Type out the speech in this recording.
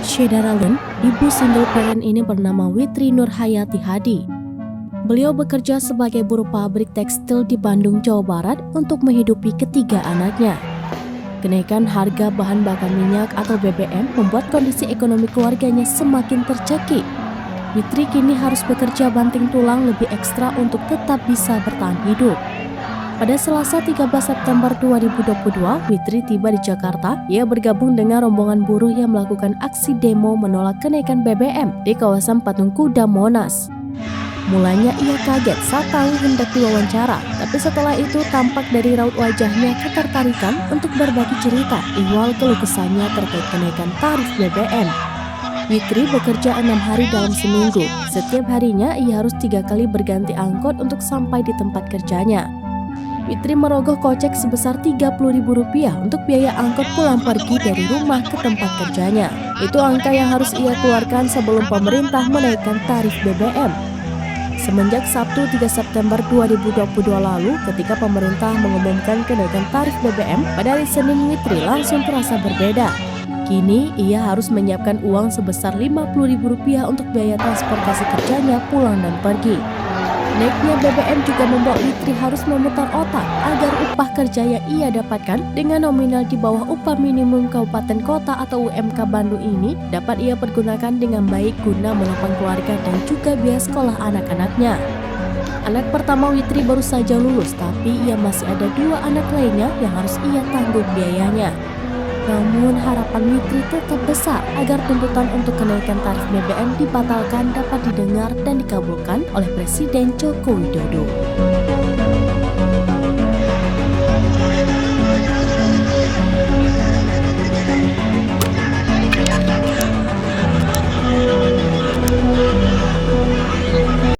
Syederalun, ibu single parent ini bernama Witri Nurhayati Hadi. Beliau bekerja sebagai buruh pabrik tekstil di Bandung, Jawa Barat untuk menghidupi ketiga anaknya. Kenaikan harga bahan bakar minyak atau BBM membuat kondisi ekonomi keluarganya semakin tercekik. Witri kini harus bekerja banting tulang lebih ekstra untuk tetap bisa bertahan hidup. Pada Selasa 13 September 2022, Witri tiba di Jakarta. Ia bergabung dengan rombongan buruh yang melakukan aksi demo menolak kenaikan BBM di kawasan Patung Kuda Monas. Mulanya ia kaget saat tahu hendak diwawancara, tapi setelah itu tampak dari raut wajahnya ketertarikan untuk berbagi cerita ihwal keluh kesahnya terkait kenaikan tarif BBM. Witri bekerja 6 hari dalam seminggu. Setiap harinya ia harus 3 kali berganti angkot untuk sampai di tempat kerjanya. Witri merogoh kocek sebesar Rp30.000 untuk biaya angkot pulang pergi dari rumah ke tempat kerjanya. Itu angka yang harus ia keluarkan sebelum pemerintah menaikkan tarif BBM. Semenjak Sabtu 3 September 2022 lalu, ketika pemerintah mengumumkan kenaikan tarif BBM, pada hari Senin Witri langsung terasa berbeda. Kini ia harus menyiapkan uang sebesar Rp50.000 untuk biaya transportasi kerjanya pulang dan pergi. Naiknya BBM juga membuat Witri harus memutar otak agar upah kerja yang ia dapatkan dengan nominal di bawah upah minimum kabupaten kota atau UMK Bandung ini dapat ia pergunakan dengan baik guna menopang keluarga dan juga biaya sekolah anak-anaknya. Anak pertama Witri baru saja lulus, tapi ia masih ada 2 anak lainnya yang harus ia tanggung biayanya. Namun harapan Witri tetap besar agar tuntutan untuk kenaikan tarif BBM dibatalkan dapat didengar dan dikabulkan oleh Presiden Joko Widodo.